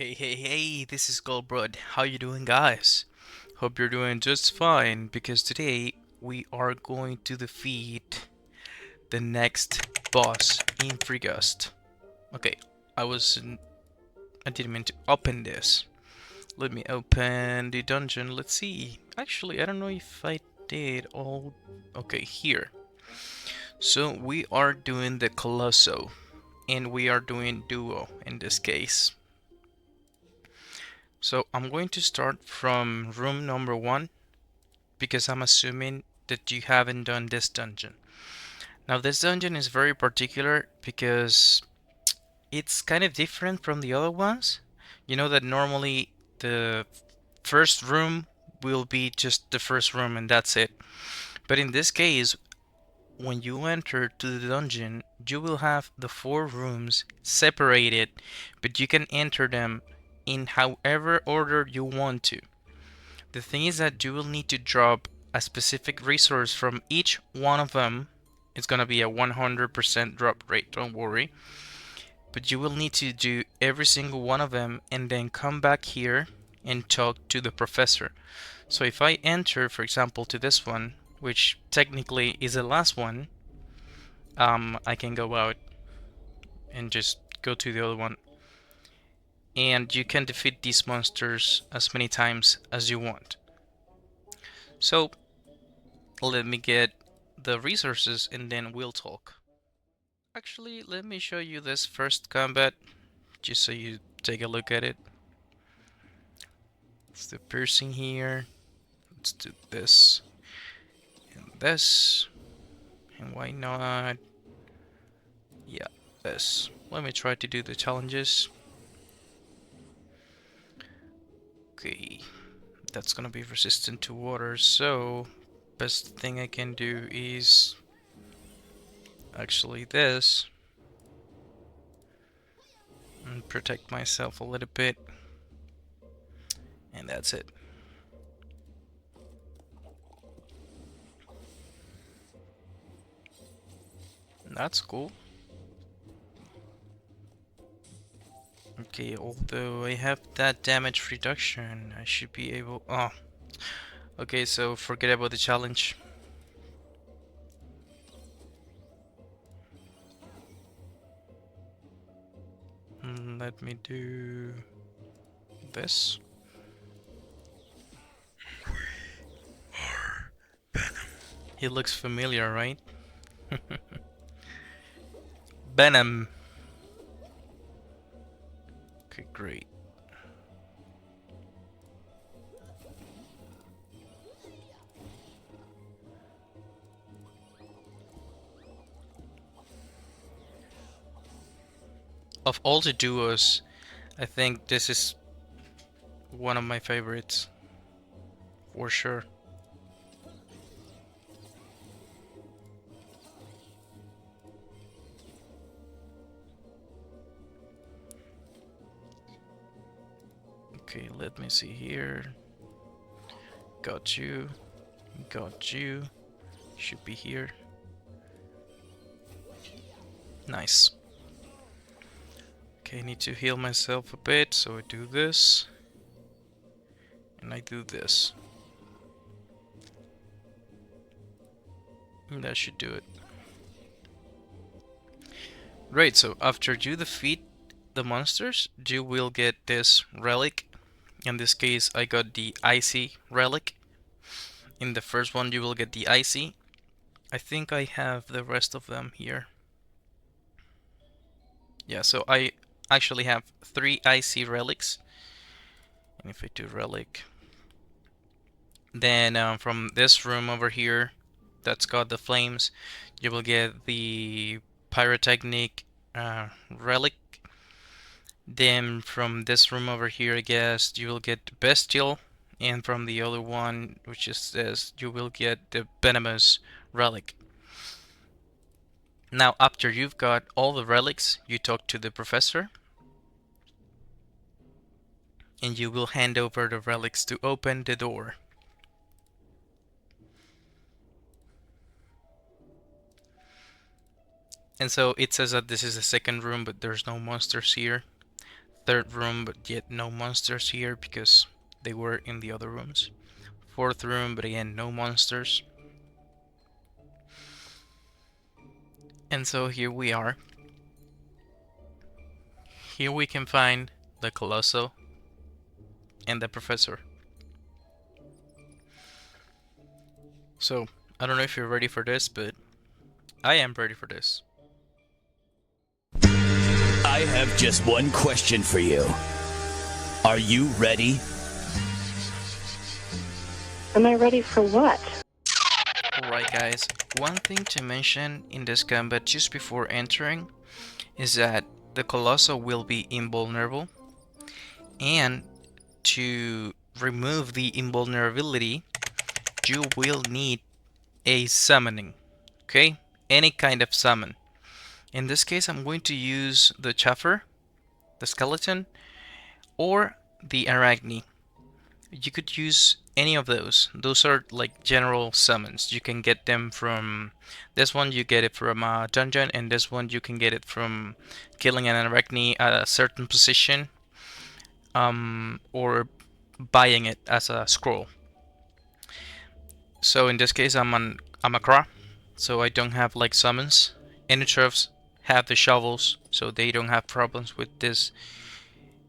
Hey, this is Goldbrood. How you doing, guys? Hope you're doing just fine, because today we are going to defeat the next boss in Frigost. Okay, I was I didn't mean to open this. Let me open the dungeon. Let's see. Actually, I don't know if I did all. Okay, here. So we are doing the Kolosso, and we are doing duo in this case. So I'm going to start from room number 1 because I'm assuming that you haven't done this dungeon. Now this dungeon is very particular because it's kind of different from the other ones. You know that normally the first room will be just the first room and that's it. But in this case, when you enter to the dungeon, you will have the 4 rooms separated, but you can enter them in however order you want to. The thing is that you will need to drop a specific resource from each one of them. It's gonna be a 100% drop rate, don't worry. But you will need to do every single one of them and then come back here and talk to the professor. So if I enter, for example, to this one, which technically is the last one, I can go out and just go to the other one. And you can defeat these monsters as many times as you want. So let me get the resources and then we'll talk. Actually, let me show you this first combat just so you take a look at it. It's the piercing here. Let's do this and this. And why not? Yeah, this. Let me try to do the challenges. Okay, that's gonna be resistant to water, so best thing I can do is actually this and protect myself a little bit, and that's it. That's cool. Okay, although I have that damage reduction, I should be able. Oh, okay, so forget about the challenge. Let me do this. He looks familiar, right? Venom. Okay, great. Of all the duos, I think this is one of my favorites, for sure. Okay, let me see here. Got you. Got you. Should be here. Nice. Okay, I need to heal myself a bit, so I do this. And I do this. And that should do it. Great, so after you defeat the monsters, you will get this relic. In this case, I got the icy relic. In the first one, you will get the icy. I think I have the rest of them here. Yeah, so I actually have 3 icy relics. And if I do relic, then from this room over here, that's got the flames, you will get the pyrotechnic relic. Then from this room over here, I guess, you will get bestial. And from the other one, which is this, you will get the venomous relic. Now, after you've got all the relics, you talk to the professor. And you will hand over the relics to open the door. And so it says that this is the second room, but there's no monsters here. Third room, but yet no monsters here because they were in the other rooms. Fourth room, but again, no monsters. And so here we are. Here we can find the Kolosso and the Professor. So, I don't know if you're ready for this, but I am ready for this. I have just one question for you. Are you ready? Am I ready for what? Alright guys, one thing to mention in this combat just before entering is that the Colosso will be invulnerable, and to remove the invulnerability you will need a summoning, okay? Any kind of summon. In this case I'm going to use the Chaffer, the Skeleton, or the Arachne. You could use any of those. Those are like general summons. You can get them from this one, you get it from a dungeon, and this one you can get it from killing an Arachne at a certain position, or buying it as a scroll. So in this case I'm a Kra, so I don't have like summons. Enitrophs have the shovels, so they don't have problems with this.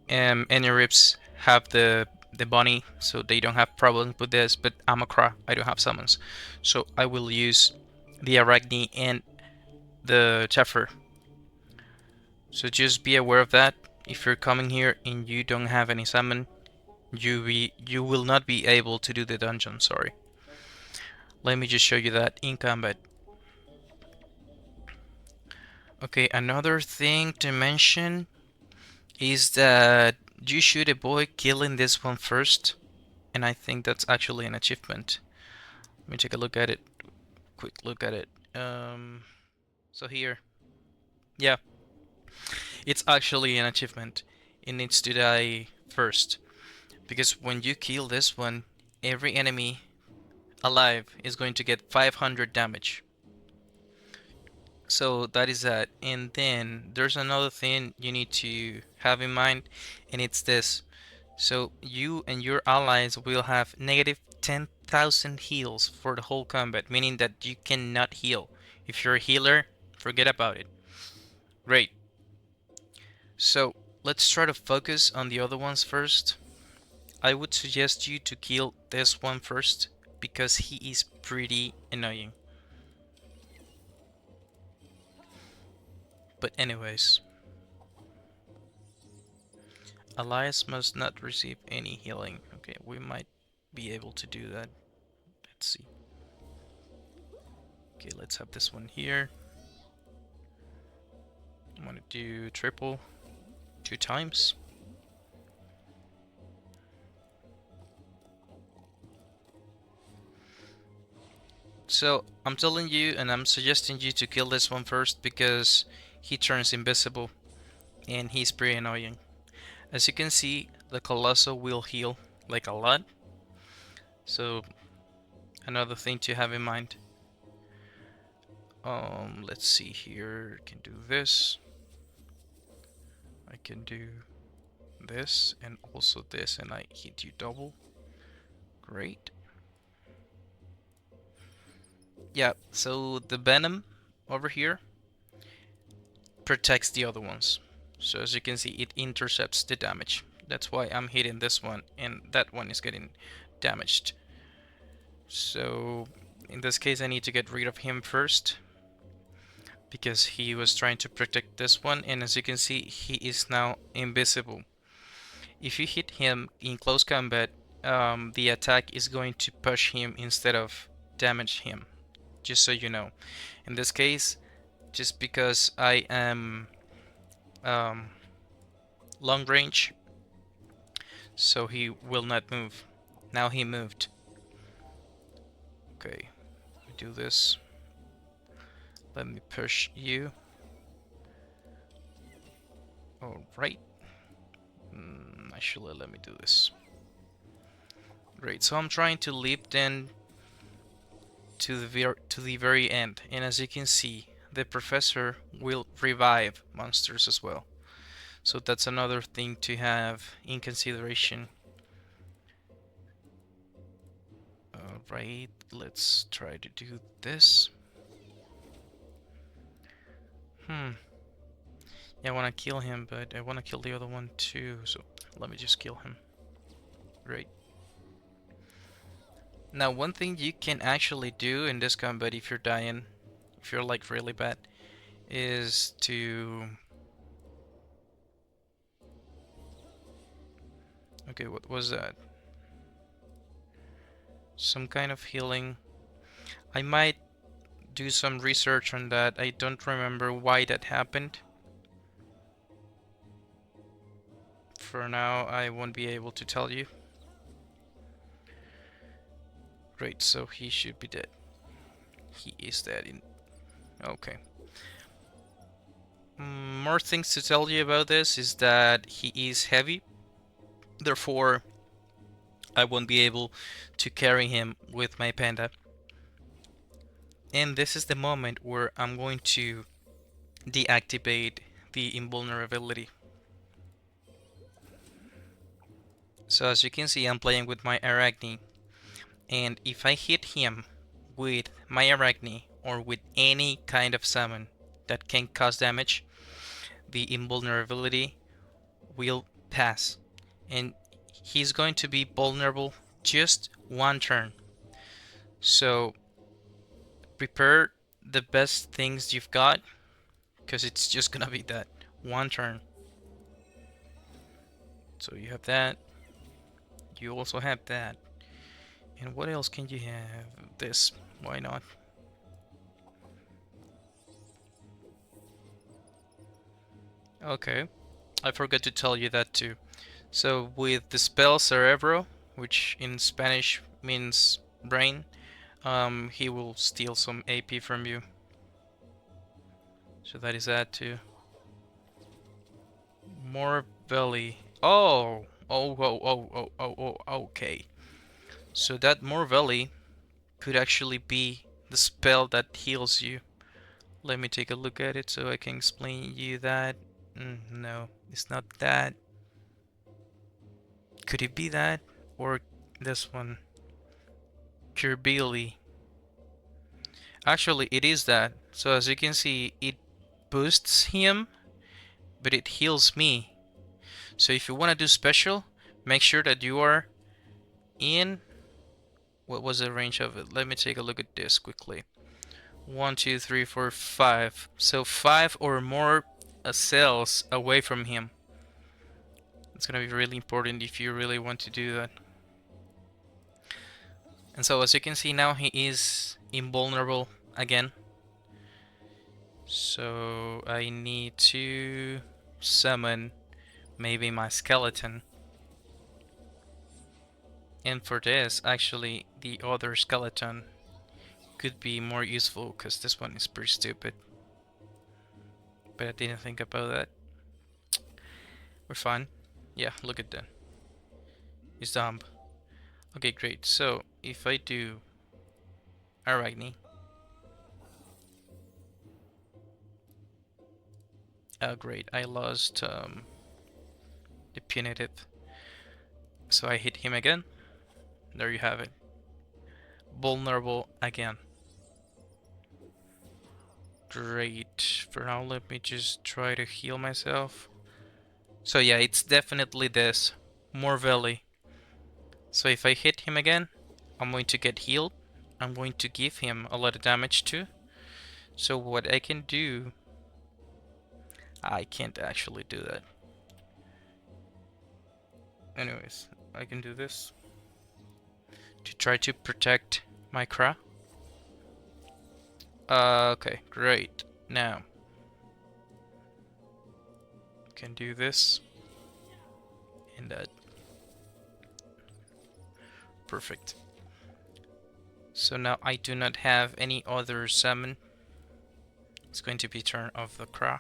Enirips have the bunny, so they don't have problems with this, but I'm a Kra, I don't have summons. So I will use the Arachne and the Chaffer. So just be aware of that. If you're coming here and you don't have any summon, you will not be able to do the dungeon, sorry. Let me just show you that in combat. Okay, another thing to mention is that you should avoid killing this one first, and I think that's actually an achievement. Let me take a look at it. Quick look at it. So here, yeah, it's actually an achievement. It needs to die first, because when you kill this one, every enemy alive is going to get 500 damage. So that is that. And then there's another thing you need to have in mind, and it's this. So you and your allies will have negative 10,000 heals for the whole combat, meaning that you cannot heal. If you're a healer, forget about it. Great. So let's try to focus on the other ones first. I would suggest you to kill this one first, because he is pretty annoying. But anyways, Elias must not receive any healing. Okay, we might be able to do that. Let's see. Okay, let's have this one here. I'm gonna do triple 2 times. So I'm telling you, and I'm suggesting you to kill this one first, because he turns invisible and he's pretty annoying. As you can see, the Kolosso will heal like a lot. So another thing to have in mind. Let's see here. I can do this. I can do this and also this, and I hit you double. Great. Yeah, so the venom over here protects the other ones. So as you can see, it intercepts the damage. That's why I'm hitting this one and that one is getting damaged. So in this case I need to get rid of him first, because he was trying to protect this one, and as you can see, he is now invisible. If you hit him in close combat, the attack is going to push him instead of damage him, just so you know. In this case, just because I am long range, so he will not move. Now he moved. Okay, we do this. Let me push you. Alright. Actually, let me do this. Great, so I'm trying to leap then to the very end, and as you can see, the professor will revive monsters as well. So that's another thing to have in consideration. Alright, let's try to do this. Hmm. Yeah, I want to kill him, but I want to kill the other one too. So let me just kill him. Great. Now, one thing you can actually do in this combat if you're dying, if you're like really bad, is to... Okay, what was that? Some kind of healing. I might do some research on that. I don't remember why that happened. For now, I won't be able to tell you. Great, so he should be dead. He is dead in... Okay. More things to tell you about this is that he is heavy. Therefore, I won't be able to carry him with my panda. And this is the moment where I'm going to deactivate the invulnerability. So as you can see, I'm playing with my Arachne. And if I hit him with my Arachne or with any kind of summon that can cause damage, the invulnerability will pass. And he's going to be vulnerable just one turn. So prepare the best things you've got, because it's just gonna be that one turn. So you have that. You also have that. And what else can you have? This. Why not? Okay. I forgot to tell you that too. So with the spell Cerebro, which in Spanish means brain, he will steal some AP from you. So that is that too. More belly. Oh, okay. So that more belly could actually be the spell that heals you. Let me take a look at it so I can explain you that. No, it's not that. Could it be that? Or this one? Kirbyli. Actually, it is that. So as you can see, it boosts him, but it heals me. So if you want to do special, make sure that you are in... What was the range of it? Let me take a look at this quickly. 1, 2, 3, 4, 5. So 5 or more cells away from him. It's gonna be really important if you really want to do that. And so as you can see now, he is invulnerable again. So I need to summon maybe my skeleton. And for this, actually, the other skeleton could be more useful, because this one is pretty stupid. But I didn't think about that. We're fine. Yeah, look at that. He's dumb. Okay, great. So if I do Arachne. Oh, great. I lost the punitive. So I hit him again. There you have it. Vulnerable again. Great. For now, let me just try to heal myself. So yeah, it's definitely this. More Valley. So if I hit him again, I'm going to get healed. I'm going to give him a lot of damage too. So what I can do... I can't actually do that. Anyways, I can do this to try to protect my Kra. Okay, great. Now, can do this and that. Perfect. So now I do not have any other summon. It's going to be turn of the Kra.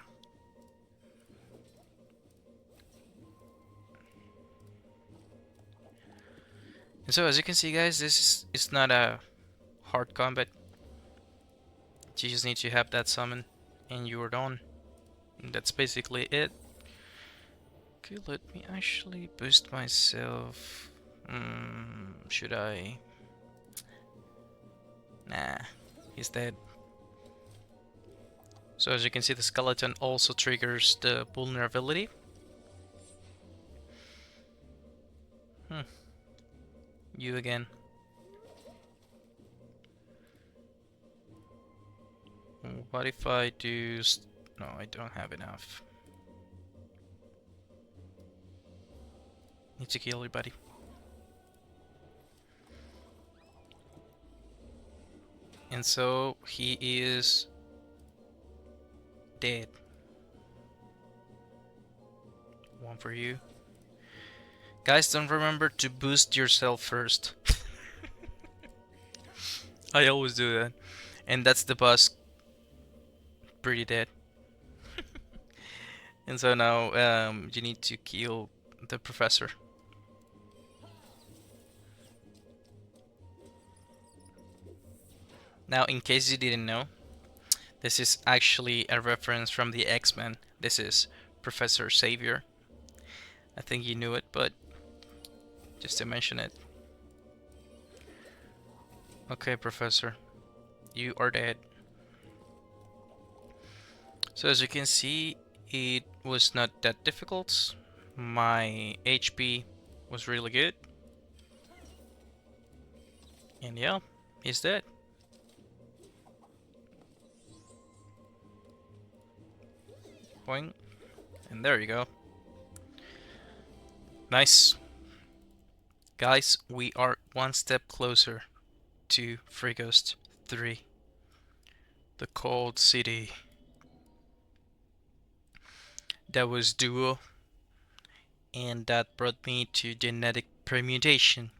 And so as you can see, guys, this is not a hard combat. You just need to have that summon and you're done. And that's basically it. Okay, let me actually boost myself. Should I? Nah, he's dead. So as you can see, the skeleton also triggers the vulnerability. You again. What if I do... No, I don't have enough. Need to kill your buddy. And so he is dead. One for you. Guys, don't remember to boost yourself first. I always do that. And that's the boss pretty dead. And so now you need to kill the professor. Now, in case you didn't know, this is actually a reference from the X-Men. This is Professor Xavier. I think you knew it, but just to mention it. Okay, Professor, you are dead. So as you can see, it was not that difficult. My HP was really good. And yeah, he's dead. Boing. And there you go. Nice. Guys, we are one step closer to Frigost 3. The Cold City. That was Duo. And that brought me to genetic permutation.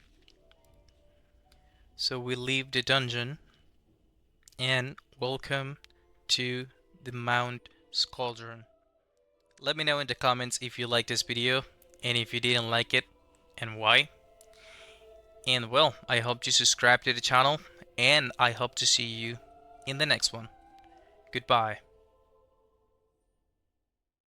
So we leave the dungeon and welcome to the Mount Cauldron. Let me know in the comments if you liked this video and if you didn't like it and why. And well, I hope you subscribe to the channel and I hope to see you in the next one. Goodbye.